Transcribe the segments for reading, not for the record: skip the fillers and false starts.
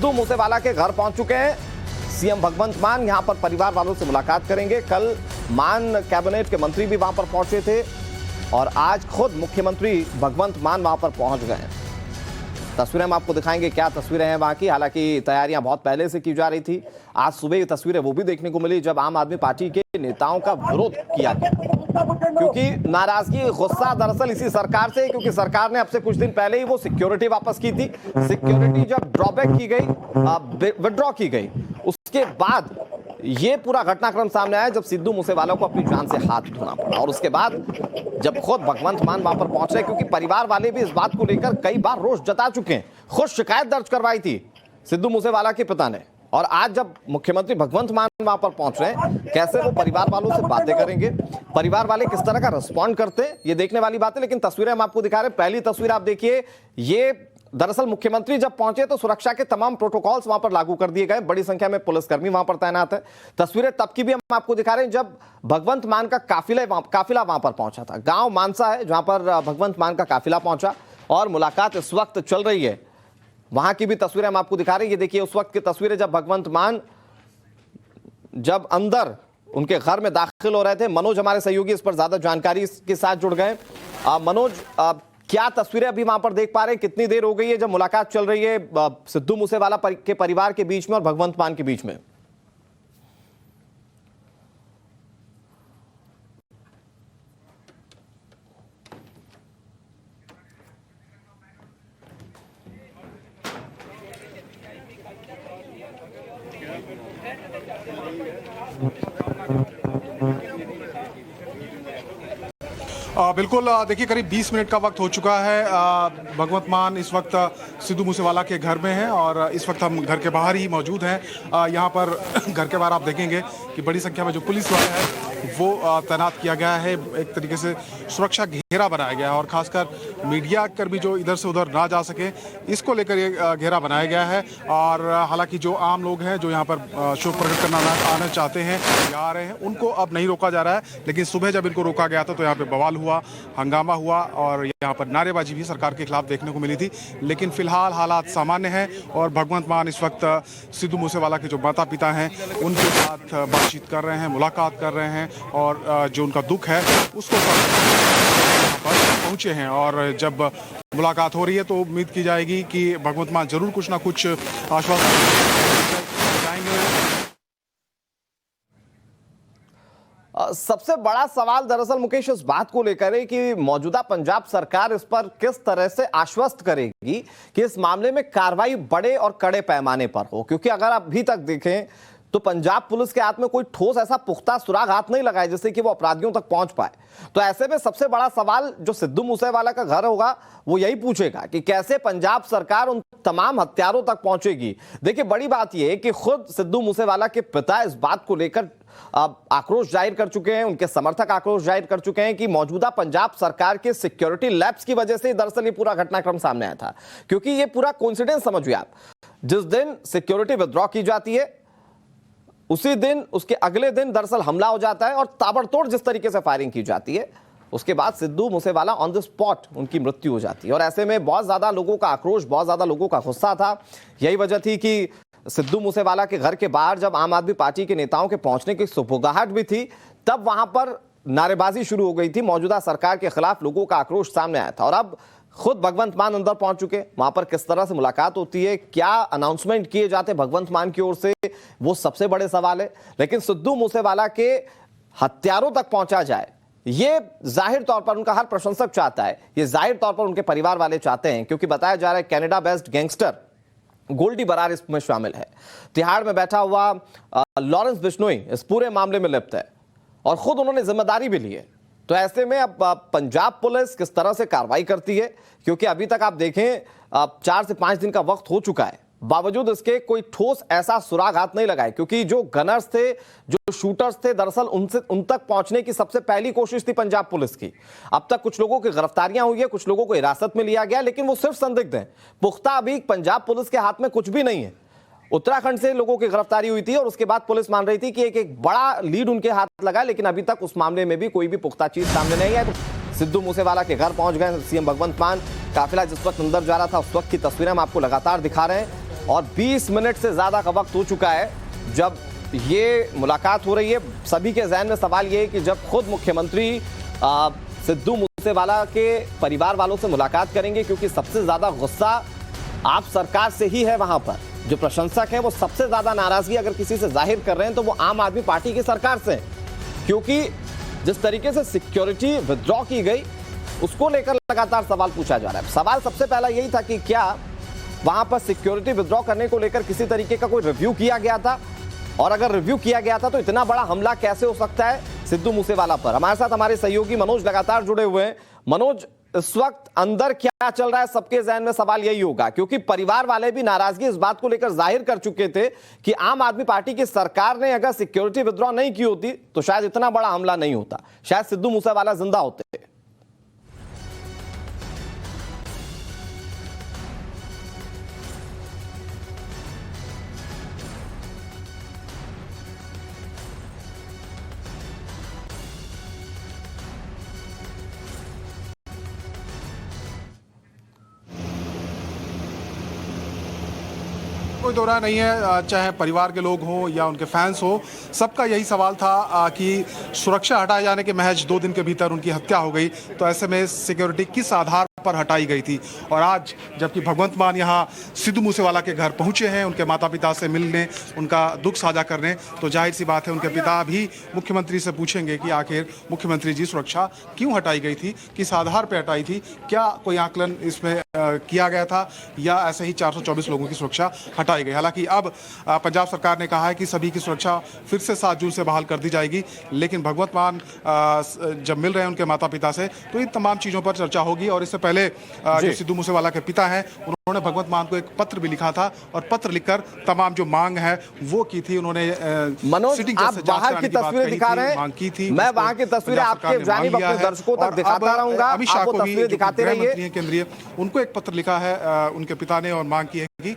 सिद्धू मूसेवाला के घर पहुंच चुके हैं सीएम भगवंत मान। यहां पर परिवार वालों से मुलाकात करेंगे। कल मान कैबिनेट के मंत्री भी वहां पर पहुंचे थे और आज खुद मुख्यमंत्री भगवंत मान वहां पर पहुंच गए हैं। तस्वीरें हम आपको दिखाएंगे, क्या तस्वीरें हैं वहां की। हालांकि तैयारियां बहुत पहले से की जा रही थी। आज सुबह ये तस्वीरें वो भी देखने को मिली जब आम आदमी पार्टी के नेताओं का विरोध किया गया, क्योंकि नाराजगी गुस्सा दरअसल इसी सरकार से, क्योंकि सरकार ने अब से कुछ दिन पहले ही वो सिक्योरिटी वापस की थी। सिक्योरिटी जब ड्रॉबैक की गई, विड्रॉ की गई, उसके बाद ये पूरा घटनाक्रम सामने आया जब सिद्धू मूसेवाला को अपनी जान से हाथ धोना पड़ा। और उसके बाद जब खुद भगवंत मान वहां पर पहुंच रहे, क्योंकि परिवार वाले भी इस बात को लेकर कई बार रोष जता चुके हैं, खुद शिकायत दर्ज करवाई थी सिद्धू मूसेवाला के पिता ने। और आज जब मुख्यमंत्री भगवंत मान वहां पर पहुंच रहे हैं, कैसे वो परिवार वालों से बातें करेंगे, परिवार वाले किस तरह का रिस्पॉन्ड करते हैं, ये देखने वाली बात है। लेकिन तस्वीरें हम आपको दिखा रहे हैं। पहली तस्वीर आप देखिए, ये दरअसल मुख्यमंत्री जब पहुंचे तो सुरक्षा के तमाम प्रोटोकॉल्स वहां पर लागू कर दिए गए। बड़ी संख्या में पुलिसकर्मी वहां पर तैनात है। तस्वीरें तब की भी हम आपको दिखा रहे हैं जब भगवंत मान का काफिला वहां पर पहुंचा था। गांव मानसा है जहां पर भगवंत मान का काफिला पहुंचा और मुलाकात इस वक्त चल रही है। वहां की भी तस्वीरें हम आपको दिखा रहे हैं। ये देखिए उस वक्त की तस्वीरें जब भगवंत मान जब अंदर उनके घर में दाखिल हो रहे थे। मनोज हमारे सहयोगी इस पर ज्यादा जानकारी के साथ जुड़ गए। मनोज, क्या तस्वीरें अभी वहां पर देख पा रहे हैं? कितनी देर हो गई है जब मुलाकात चल रही है सिद्धू मूसेवाला के परिवार के बीच में और भगवंत मान के बीच में? बिल्कुल, देखिए करीब 20 मिनट का वक्त हो चुका है। भगवंत मान इस वक्त सिद्धू मूसेवाला के घर में हैं और इस वक्त हम घर के बाहर ही मौजूद हैं। यहाँ पर घर के बाहर आप देखेंगे कि बड़ी संख्या में जो पुलिस वाले हैं वो तैनात किया गया है। एक तरीके से सुरक्षा घेरा बनाया गया है और खासकर मीडिया कर भी जो इधर से उधर ना जा सके, इसको लेकर ये घेरा बनाया गया है। और हालांकि जो आम लोग हैं जो यहाँ पर शोक प्रकट करना आना चाहते हैं या आ रहे हैं, उनको अब नहीं रोका जा रहा है। लेकिन सुबह जब इनको रोका गया था तो यहाँ पे बवाल हुआ, हंगामा हुआ और यहाँ पर नारेबाजी भी सरकार के खिलाफ देखने को मिली थी। लेकिन फिलहाल हालात सामान्य हैं और भगवंत मान इस वक्त सिद्धू मूसेवाला के जो माता पिता हैं उनके साथ बातचीत कर रहे हैं, मुलाकात कर रहे हैं और जो उनका दुख है उसको पहुंचे हैं। और जब मुलाकात हो रही है तो उम्मीद की जाएगी कि भगवंत मान जरूर कुछ ना कुछ आश्वासन जाएंगे। सबसे बड़ा सवाल दरअसल मुकेश इस बात को लेकर है कि मौजूदा पंजाब सरकार इस पर किस तरह से आश्वस्त करेगी कि इस मामले में कार्रवाई बड़े और कड़े पैमाने पर हो। क्योंकि अगर आप अभी तक देखें तो पंजाब पुलिस के हाथ में कोई ठोस ऐसा पुख्ता सुराग हाथ नहीं लगाए जिससे कि वो अपराधियों तक पहुंच पाए। तो ऐसे में सबसे बड़ा सवाल जो सिद्धू मूसेवाला का घर होगा वो यही पूछेगा कि कैसे पंजाब सरकार उन तमाम हत्यारों तक पहुंचेगी। देखिए बड़ी बात यह है कि खुद सिद्धू मूसेवाला के पिता इस बात को लेकर आक्रोश जाहिर कर चुके हैं, उनके समर्थक आक्रोश जाहिर कर चुके हैं कि मौजूदा पंजाब सरकार के सिक्योरिटी लैप्स की वजह से दरअसल ये पूरा घटनाक्रम सामने आया था। क्योंकि ये पूरा कोइंसिडेंस समझिए आप, जिस दिन सिक्योरिटी विथड्रॉ की जाती है उसी दिन उसके अगले दिन दरअसल हमला हो जाता है और ताबड़तोड़ जिस तरीके से फायरिंग की जाती है उसके बाद Sidhu Moosewala on the spot उनकी मृत्यु हो जाती है। और ऐसे में बहुत ज्यादा लोगों का आक्रोश, बहुत ज्यादा लोगों का गुस्सा था। यही वजह थी कि सिद्धू मूसेवाला के घर के बाहर जब आम आदमी पार्टी के नेताओं के पहुंचने की सुबुगाहट भी थी तब वहां पर नारेबाजी शुरू हो गई थी। मौजूदा सरकार के खिलाफ लोगों का आक्रोश सामने आया था और अब खुद भगवंत मान अंदर पहुंच चुके। वहां पर किस तरह से मुलाकात होती है, क्या अनाउंसमेंट किए जाते भगवंत मान की ओर से, वो सबसे बड़े सवाल है। लेकिन सिद्धू मूसेवाला के हत्यारों तक पहुंचा जाए ये जाहिर तौर पर उनका हर प्रशंसक चाहता है, ये जाहिर तौर पर उनके परिवार वाले चाहते हैं। क्योंकि बताया जा रहा है Canada based gangster Goldy Brar इसमें शामिल है। तिहाड़ में बैठा हुआ लॉरेंस बिश्नोई इस पूरे मामले में लिप्त है और खुद उन्होंने जिम्मेदारी भी ली है। तो ऐसे में अब पंजाब पुलिस किस तरह से कार्रवाई करती है, क्योंकि अभी तक आप देखें 4 से 5 दिन का वक्त हो चुका है, बावजूद इसके कोई ठोस ऐसा सुराग हाथ नहीं लगाए। क्योंकि जो गनर्स थे, जो शूटर्स थे, दरअसल उन तक पहुंचने की सबसे पहली कोशिश थी पंजाब पुलिस की। अब तक कुछ लोगों की गिरफ्तारियां हुई है, कुछ लोगों को हिरासत में लिया गया, लेकिन वो सिर्फ संदिग्ध हैं। पुख्ता अभी पंजाब पुलिस के हाथ में कुछ भी नहीं है। उत्तराखंड से लोगों की गिरफ्तारी हुई थी और उसके बाद पुलिस मान रही थी कि एक बड़ा लीड उनके हाथ लगा, लेकिन अभी तक उस मामले में भी कोई भी पुख्ता चीज सामने नहीं आई। तो सिद्धू मूसेवाला के घर पहुंच गए सीएम भगवंत मान। काफिला जिस वक्त अंदर जा रहा था उस वक्त की तस्वीरें हम आपको लगातार दिखा रहे हैं। और 20 मिनट से ज्यादा का वक्त हो चुका है जब ये मुलाकात हो रही है। सभी के जहन में सवाल ये है कि जब खुद मुख्यमंत्री सिद्धू मूसेवाला के परिवार वालों से मुलाकात करेंगे, क्योंकि सबसे ज्यादा गुस्सा आप सरकार से ही है। वहां पर जो प्रशंसक हैं वो सबसे ज्यादा नाराजगी अगर किसी से जाहिर कर रहे हैं तो वो आम आदमी पार्टी की सरकार से, क्योंकि जिस तरीके से सिक्योरिटी विथड्रॉ की गई उसको लेकर लगातार सवाल पूछा जा रहा है। सवाल सबसे पहला यही था कि क्या वहां पर सिक्योरिटी विथड्रॉ करने को लेकर किसी तरीके का कोई रिव्यू किया गया था, और अगर रिव्यू किया गया था तो इतना बड़ा हमला कैसे हो सकता है सिद्धू मूसेवाला पर। हमारे साथ हमारे सहयोगी मनोज लगातार जुड़े हुए हैं। मनोज, इस वक्त अंदर क्या चल रहा है, सबके जहन में सवाल यही होगा, क्योंकि परिवार वाले भी नाराजगी इस बात को लेकर जाहिर कर चुके थे कि आम आदमी पार्टी की सरकार ने अगर सिक्योरिटी विथड्रॉ नहीं की होती तो शायद इतना बड़ा हमला नहीं होता, शायद सिद्धू मूसेवाला जिंदा होते। कोई दो राय नहीं है, चाहे परिवार के लोग हों या उनके फैंस हो, सबका यही सवाल था कि सुरक्षा हटाए जाने के महज 2 दिन के भीतर उनकी हत्या हो गई, तो ऐसे में सिक्योरिटी किस आधार पर हटाई गई थी। और आज जबकि भगवंत मान यहाँ सिद्धू मूसेवाला के घर पहुंचे हैं उनके माता पिता से मिलने, उनका दुख साझा करने, तो जाहिर सी बात है उनके पिता भी मुख्यमंत्री से पूछेंगे कि आखिर मुख्यमंत्री जी सुरक्षा क्यों हटाई गई थी, किस आधार पर हटाई थी, क्या कोई आकलन इसमें किया गया था या ऐसे ही 424 लोगों की सुरक्षा हटाई गई। हालांकि अब पंजाब सरकार ने कहा है कि सभी की सुरक्षा फिर से 7 जून से बहाल कर दी जाएगी, लेकिन भगवंत मान जब मिल रहे हैं उनके माता पिता से तो इन तमाम चीज़ों पर चर्चा होगी। और इससे पहले जो सिद्धू मूसेवाला के पिता हैं उन्होंने भगवंत मान को एक पत्र भी लिखा था और पत्र लिखकर तमाम जो मांग है वो की थी। उन्होंने मनोज, आप बाहर की तस्वीरें दिखा रहे हैं, मांग की थी, मैं वहां की तस्वीरें आपके जानिब अपने दर्शकों तक दिखाता रहूंगा। अमित शाह आप वो को भी तस्वीरें दिखाते रहिए। केंद्रीय उनको एक पत्र लिखा है उनके पिता ने और मांग की है कि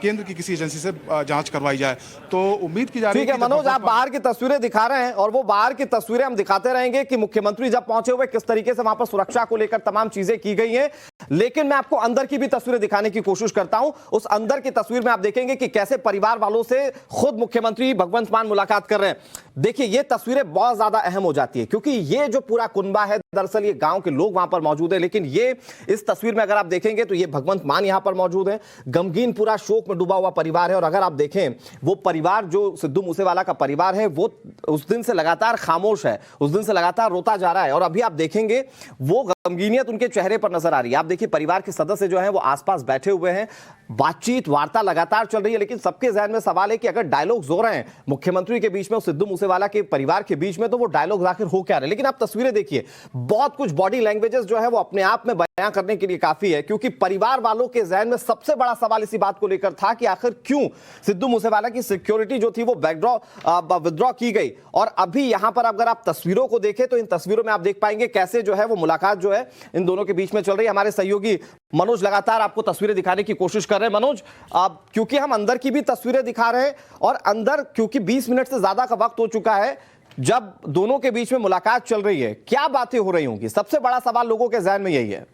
केंद्र की किसी एजेंसी से जांच करवाई जाए। तो उम्मीद की जा रही है। ठीक है मनोज, आप बाहर की तस्वीरें दिखा रहे हैं और वो बाहर की तस्वीरें हम दिखाते रहेंगे कि मुख्यमंत्री जब पहुंचे हुए किस तरीके से वहां पर सुरक्षा को लेकर तमाम चीजें की गई हैं। लेकिन मैं आपको अंदर की भी तस्वीरें दिखाने की कोशिश करता हूं। उस अंदर की तस्वीर में आप देखेंगे कि कैसे परिवार वालों से खुद मुख्यमंत्री भगवंत मान मुलाकात कर रहे हैं। देखिए, ये तस्वीरें बहुत ज्यादा अहम हो जाती है क्योंकि ये जो पूरा कुनबा है, दरअसल ये गांव के लोग वहां पर मौजूद है, लेकिन ये इस तस्वीर में अगर आप देखेंगे तो ये भगवंत मान यहां पर मौजूद है। गमगीन पूरा शोक में डूबा हुआ परिवार है। और अगर आप देखें वो परिवार जो सिद्धू मूसेवाला का परिवार है वो उस दिन से लगातार खामोश है, उस दिन से लगातार रोता जा रहा है। और अभी आप देखेंगे वो गमगीनियत उनके चेहरे पर नजर आ रही है। आप देखिए परिवार के सदस्य जो हैं वो आसपास बैठे हुए हैं, बातचीत वार्ता लगातार चल रही है, लेकिन सबके जहन में सवाल है कि अगर डायलॉग्स हो रहे हैं मुख्यमंत्री के बीच में और सिद्धू मूसेवाला के परिवार के बीच में तो वो डायलॉग आखिर हो क्या रहे। लेकिन आप तस्वीरें देखिए, बहुत कुछ बॉडी लैंग्वेजेस जो है वो अपने आप में बयां करने के लिए काफी है, क्योंकि परिवार वालों के जहन में सबसे बड़ा सवाल इसी बात को लेकर था कि आखिर क्यों सिद्धू मूसेवाला की सिक्योरिटी जो थी वो विथड्रॉ की गई। और अभी यहां पर अगर आप तस्वीरों को देखें तो इन तस्वीरों में आप देख पाएंगे कैसे जो है वो मुलाकात जो है इन दोनों के बीच में चल रही है। हमारे सहयोगी मनोज लगातार आपको तस्वीरें दिखाने की कोशिश कर रहे हैं। मनोज, क्योंकि हम अंदर की भी तस्वीरें दिखा रहे हैं और अंदर क्योंकि 20 मिनट से ज्यादा का वक्त हो चुका है जब दोनों के बीच में मुलाकात चल रही है, क्या बातें हो रही होंगी? सबसे बड़ा सवाल लोगों के जहन में यही है।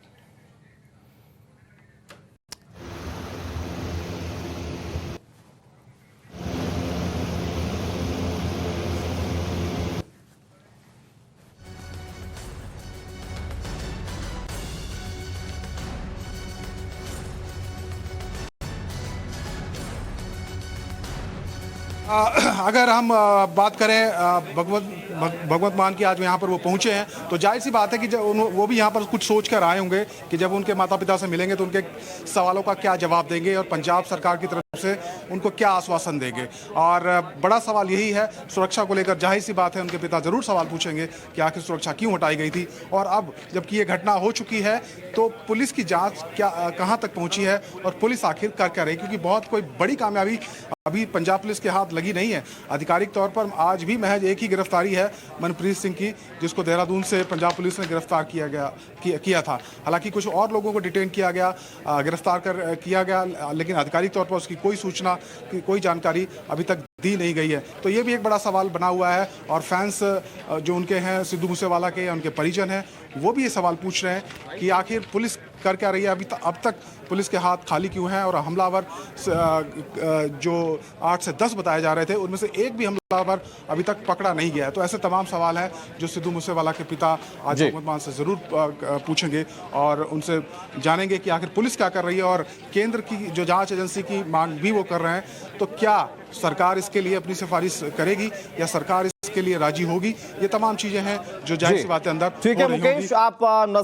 अगर हम बात करें भगवंत मान की, आज यहाँ पर वो पहुँचे हैं तो जाहिर सी बात है कि जब वो भी यहाँ पर कुछ सोच कर आए होंगे कि जब उनके माता पिता से मिलेंगे तो उनके सवालों का क्या जवाब देंगे और पंजाब सरकार की तरफ से उनको क्या आश्वासन देंगे। और बड़ा सवाल यही है सुरक्षा को लेकर। जाहिर सी बात है उनके पिता जरूर सवाल पूछेंगे कि आखिर सुरक्षा क्यों हटाई गई थी। और अब जबकि ये घटना हो चुकी है तो पुलिस की जाँच कहाँ तक पहुँची है और पुलिस आखिर कर रही, क्योंकि बहुत कोई बड़ी कामयाबी अभी पंजाब पुलिस के हाथ लगी नहीं है। आधिकारिक तौर पर आज भी महज एक ही गिरफ्तारी है मनप्रीत सिंह की, जिसको देहरादून से पंजाब पुलिस ने गिरफ्तार किया था। हालांकि कुछ और लोगों को डिटेन किया गया, गिरफ्तार किया गया, लेकिन आधिकारिक तौर पर उसकी कोई सूचना, कोई जानकारी अभी तक दी नहीं गई है। तो ये भी एक बड़ा सवाल बना हुआ है। और फैंस जो उनके हैं सिद्धू मूसेवाला के या उनके परिजन हैं वो भी ये सवाल पूछ रहे हैं कि आखिर पुलिस कर क्या रही है। अब तक पुलिस के हाथ खाली क्यों हैं और हमलावर जो 8 से 10 बताए जा रहे थे उनमें से एक भी हमलावर अभी तक पकड़ा नहीं गया है। तो ऐसे तमाम सवाल हैं जो सिद्धू मूसेवाला के पिता आज भगवंत मान से जरूर पूछेंगे और उनसे जानेंगे कि आखिर पुलिस क्या कर रही है और केंद्र की जो जांच एजेंसी की मांग भी वो कर रहे हैं। तो क्या सरकार इसके लिए अपनी सिफारिश करेगी या सरकार इसके लिए राजी होगी? ये तमाम चीजें हैं जो जाहिर सी बात है अंदर ठीक है हो रही मुकेश, होंगी। आप नजर